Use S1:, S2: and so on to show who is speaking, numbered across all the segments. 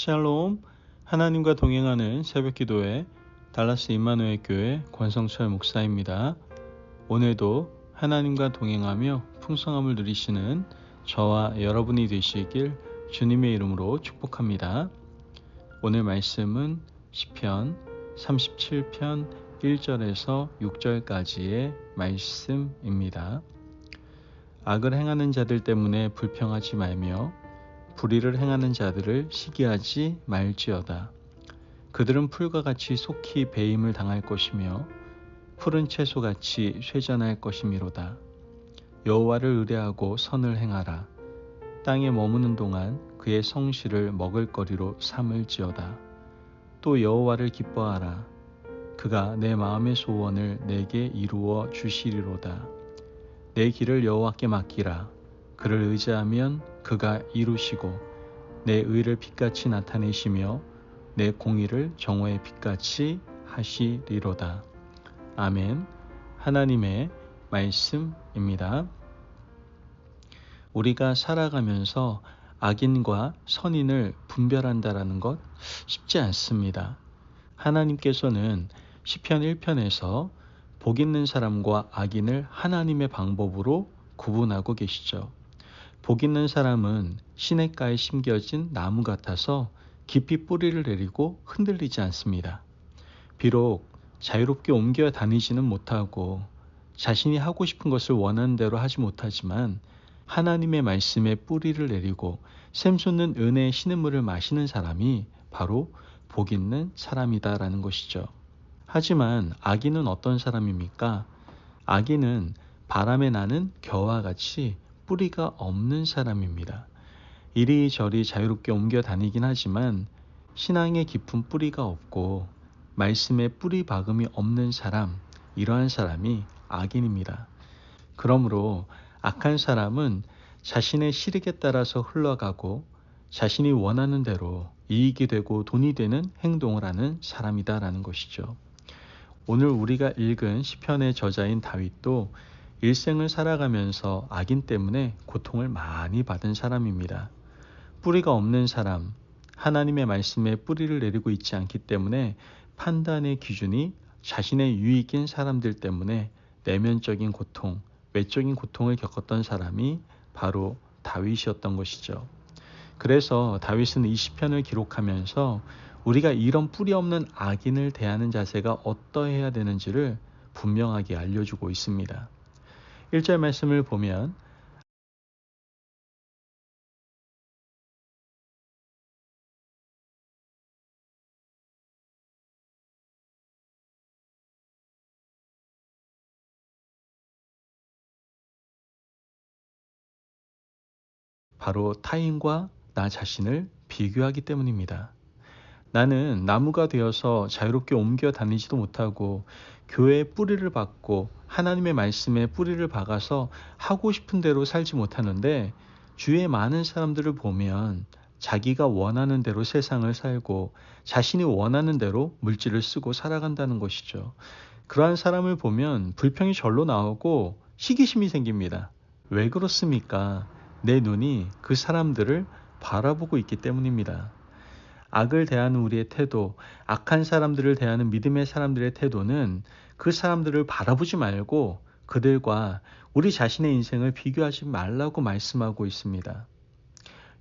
S1: 샬롬, 하나님과 동행하는 새벽기도회 달라스 임마누엘 교회 권성철 목사입니다. 오늘도 하나님과 동행하며 풍성함을 누리시는 저와 여러분이 되시길 주님의 이름으로 축복합니다. 오늘 말씀은 시편 37편 1절에서 6절까지의 말씀입니다. 악을 행하는 자들 때문에 불평하지 말며 불의를 행하는 자들을 시기하지 말지어다. 그들은 풀과 같이 속히 배임을 당할 것이며 푸른 채소같이 쇠잔할 것이미로다. 여호와를 의뢰하고 선을 행하라. 땅에 머무는 동안 그의 성실을 먹을거리로 삼을지어다. 또 여호와를 기뻐하라. 그가 내 마음의 소원을 내게 이루어 주시리로다. 내 길을 여호와께 맡기라. 그를 의지하면 그가 이루시고 내 의를 빛같이 나타내시며 내 공의를 정오의 빛같이 하시리로다. 아멘. 하나님의 말씀입니다. 우리가 살아가면서 악인과 선인을 분별한다라는 것 쉽지 않습니다. 하나님께서는 시편 1편에서 복 있는 사람과 악인을 하나님의 방법으로 구분하고 계시죠. 복 있는 사람은 시냇가에 심겨진 나무 같아서 깊이 뿌리를 내리고 흔들리지 않습니다. 비록 자유롭게 옮겨 다니지는 못하고 자신이 하고 싶은 것을 원하는 대로 하지 못하지만 하나님의 말씀에 뿌리를 내리고 샘솟는 은혜의 신음물을 마시는 사람이 바로 복 있는 사람이다라는 것이죠. 하지만 악인은 어떤 사람입니까? 악인은 바람에 나는 겨와 같이 뿌리가 없는 사람입니다. 이리저리 자유롭게 옮겨 다니긴 하지만 신앙의 깊은 뿌리가 없고 말씀에 뿌리 박음이 없는 사람, 이러한 사람이 악인입니다. 그러므로 악한 사람은 자신의 시력에 따라서 흘러가고 자신이 원하는 대로 이익이 되고 돈이 되는 행동을 하는 사람이다라는 것이죠. 오늘 우리가 읽은 시편의 저자인 다윗도 일생을 살아가면서 악인 때문에 고통을 많이 받은 사람입니다. 뿌리가 없는 사람, 하나님의 말씀에 뿌리를 내리고 있지 않기 때문에 판단의 기준이 자신의 유익인 사람들 때문에 내면적인 고통, 외적인 고통을 겪었던 사람이 바로 다윗이었던 것이죠. 그래서 다윗은 이 시편을 기록하면서 우리가 이런 뿌리 없는 악인을 대하는 자세가 어떠해야 되는지를 분명하게 알려주고 있습니다. 1절 말씀을 보면 바로 타인과 나 자신을 비교하기 때문입니다. 나는 나무가 되어서 자유롭게 옮겨 다니지도 못하고 교회에 뿌리를 박고 하나님의 말씀에 뿌리를 박아서 하고 싶은 대로 살지 못하는데 주위의 많은 사람들을 보면 자기가 원하는 대로 세상을 살고 자신이 원하는 대로 물질을 쓰고 살아간다는 것이죠. 그러한 사람을 보면 불평이 절로 나오고 시기심이 생깁니다. 왜 그렇습니까? 내 눈이 그 사람들을 바라보고 있기 때문입니다. 악을 대하는 우리의 태도, 악한 사람들을 대하는 믿음의 사람들의 태도는 그 사람들을 바라보지 말고 그들과 우리 자신의 인생을 비교하지 말라고 말씀하고 있습니다.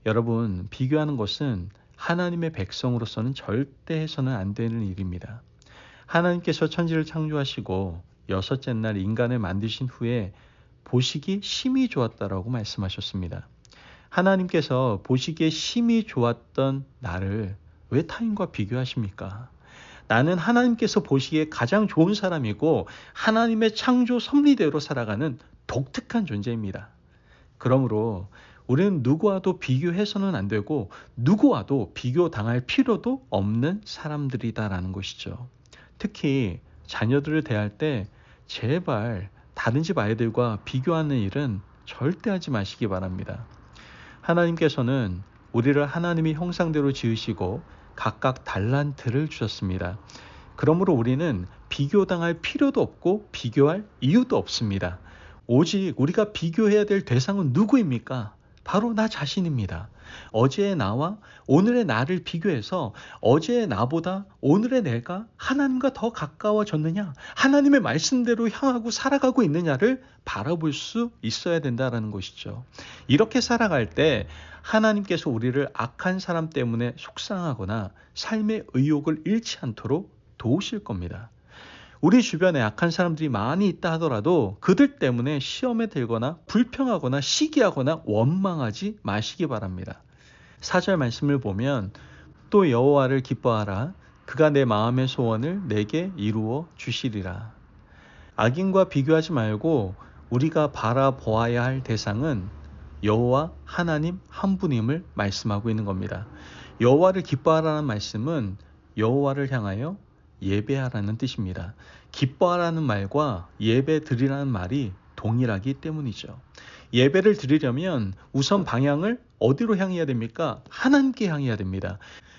S1: 여러분, 비교하는 것은 하나님의 백성으로서는 절대 해서는 안 되는 일입니다. 하나님께서 천지를 창조하시고 여섯째 날 인간을 만드신 후에 보시기 심히 좋았다라고 말씀하셨습니다. 하나님께서 보시기에 심히 좋았던 나를 왜 타인과 비교하십니까? 나는 하나님께서 보시기에 가장 좋은 사람이고 하나님의 창조 섭리대로 살아가는 독특한 존재입니다. 그러므로 우리는 누구와도 비교해서는 안 되고 누구와도 비교당할 필요도 없는 사람들이다라는 것이죠. 특히 자녀들을 대할 때 제발 다른 집 아이들과 비교하는 일은 절대 하지 마시기 바랍니다. 하나님께서는 우리를 하나님의 형상대로 지으시고 각각 달란트를 주셨습니다. 그러므로 우리는 비교당할 필요도 없고 비교할 이유도 없습니다. 오직 우리가 비교해야 될 대상은 누구입니까? 바로 나 자신입니다. 어제의 나와 오늘의 나를 비교해서 어제의 나보다 오늘의 내가 하나님과 더 가까워졌느냐, 하나님의 말씀대로 향하고 살아가고 있느냐를 바라볼 수 있어야 된다는 것이죠. 이렇게 살아갈 때 하나님께서 우리를 악한 사람 때문에 속상하거나 삶의 의욕을 잃지 않도록 도우실 겁니다. 우리 주변에 악한 사람들이 많이 있다 하더라도 그들 때문에 시험에 들거나 불평하거나 시기하거나 원망하지 마시기 바랍니다. 4절 말씀을 보면 또 여호와를 기뻐하라. 그가 내 마음의 소원을 내게 이루어 주시리라. 악인과 비교하지 말고 우리가 바라보아야 할 대상은 여호와 하나님 한 분임을 말씀하고 있는 겁니다. 여호와를 기뻐하라는 말씀은 여호와를 향하여 예배하라는 뜻입니다. 기뻐하라는 말과 예배 드리라는 말이 동일하기 때문이죠. 예배를 드리려면 우선 방향을 어디로 향해야 됩니까? 하나님께 향해야 됩니다.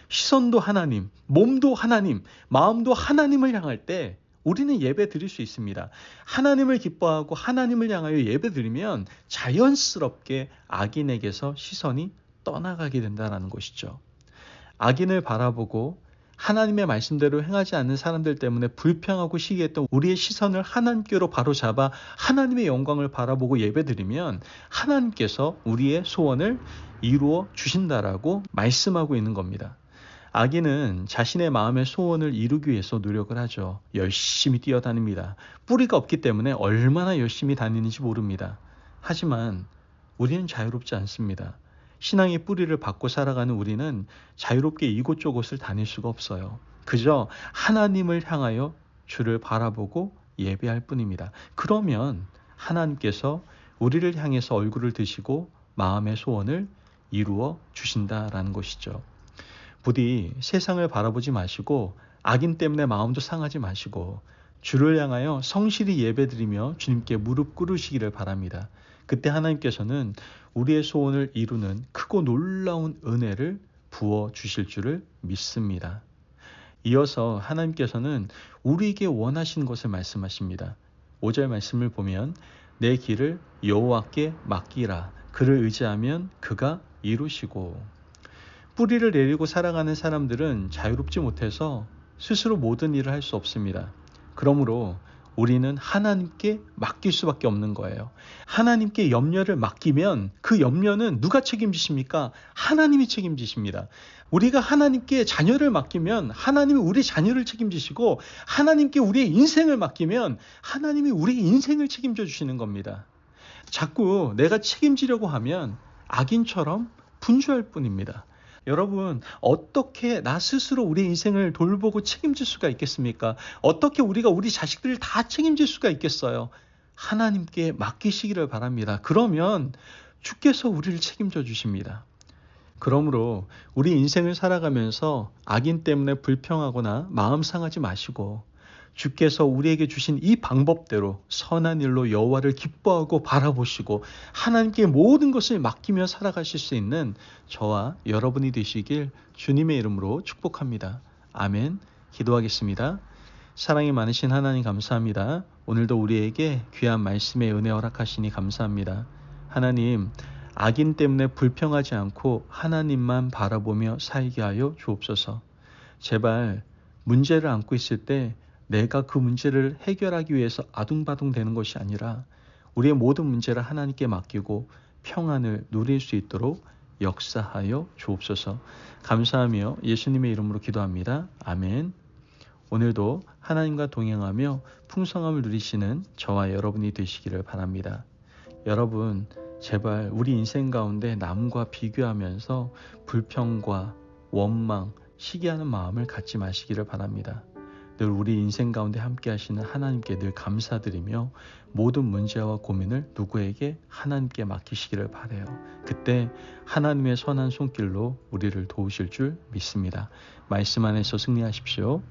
S1: 시선도 하나님, 몸도 하나님, 마음도 하나님을 향할 때 우리는 예배 드릴 수 있습니다. 하나님을 기뻐하고 하나님을 향하여 예배 드리면 자연스럽게 악인에게서 시선이 떠나가게 된다는 것이죠. 악인을 바라보고 하나님의 말씀대로 행하지 않는 사람들 때문에 불평하고 시기했던 우리의 시선을 하나님께로 바로잡아 하나님의 영광을 바라보고 예배드리면 하나님께서 우리의 소원을 이루어 주신다라고 말씀하고 있는 겁니다. 악인은 자신의 마음의 소원을 이루기 위해서 노력을 하죠. 열심히 뛰어다닙니다. 뿌리가 없기 때문에 얼마나 열심히 다니는지 모릅니다. 하지만 우리는 자유롭지 않습니다. 신앙의 뿌리를 받고 살아가는 우리는 자유롭게 이곳저곳을 다닐 수가 없어요. 그저 하나님을 향하여 주를 바라보고 예배할 뿐입니다. 그러면 하나님께서 우리를 향해서 얼굴을 드시고 마음의 소원을 이루어 주신다라는 것이죠. 부디 세상을 바라보지 마시고 악인 때문에 마음도 상하지 마시고 주를 향하여 성실히 예배드리며 주님께 무릎 꿇으시기를 바랍니다. 그때 하나님께서는 우리의 소원을 이루는 크고 놀라운 은혜를 부어 주실 줄을 믿습니다. 이어서 하나님께서는 우리에게 원하시는 것을 말씀하십니다. 5절 말씀을 보면 내 길을 여호와께 맡기라. 그를 의지하면 그가 이루시고. 뿌리를 내리고 살아가는 사람들은 자유롭지 못해서 스스로 모든 일을 할 수 없습니다. 그러므로 우리는 하나님께 맡길 수밖에 없는 거예요. 하나님께 염려를 맡기면 그 염려는 누가 책임지십니까? 하나님이 책임지십니다. 우리가 하나님께 자녀를 맡기면 하나님이 우리 자녀를 책임지시고 하나님께 우리의 인생을 맡기면 하나님이 우리의 인생을 책임져 주시는 겁니다. 자꾸 내가 책임지려고 하면 악인처럼 분주할 뿐입니다. 여러분, 어떻게 나 스스로 우리 인생을 돌보고 책임질 수가 있겠습니까? 어떻게 우리가 우리 자식들을 다 책임질 수가 있겠어요? 하나님께 맡기시기를 바랍니다. 그러면 주께서 우리를 책임져 주십니다. 그러므로 우리 인생을 살아가면서 악인 때문에 불평하거나 마음 상하지 마시고 주께서 우리에게 주신 이 방법대로 선한 일로 여호와를 기뻐하고 바라보시고 하나님께 모든 것을 맡기며 살아가실 수 있는 저와 여러분이 되시길 주님의 이름으로 축복합니다. 아멘. 기도하겠습니다. 사랑이 많으신 하나님 감사합니다. 오늘도 우리에게 귀한 말씀의 은혜 허락하시니 감사합니다. 하나님, 악인 때문에 불평하지 않고 하나님만 바라보며 살게 하여 주옵소서. 제발 문제를 안고 있을 때 내가 그 문제를 해결하기 위해서 아둥바둥 되는 것이 아니라 우리의 모든 문제를 하나님께 맡기고 평안을 누릴 수 있도록 역사하여 주옵소서. 감사하며 예수님의 이름으로 기도합니다. 아멘. 오늘도 하나님과 동행하며 풍성함을 누리시는 저와 여러분이 되시기를 바랍니다. 여러분, 제발 우리 인생 가운데 남과 비교하면서 불평과 원망, 시기하는 마음을 갖지 마시기를 바랍니다. 늘 우리 인생 가운데 함께 하시는 하나님께 늘 감사드리며 모든 문제와 고민을 누구에게 하나님께 맡기시기를 바라요. 그때 하나님의 선한 손길로 우리를 도우실 줄 믿습니다. 말씀 안에서 승리하십시오.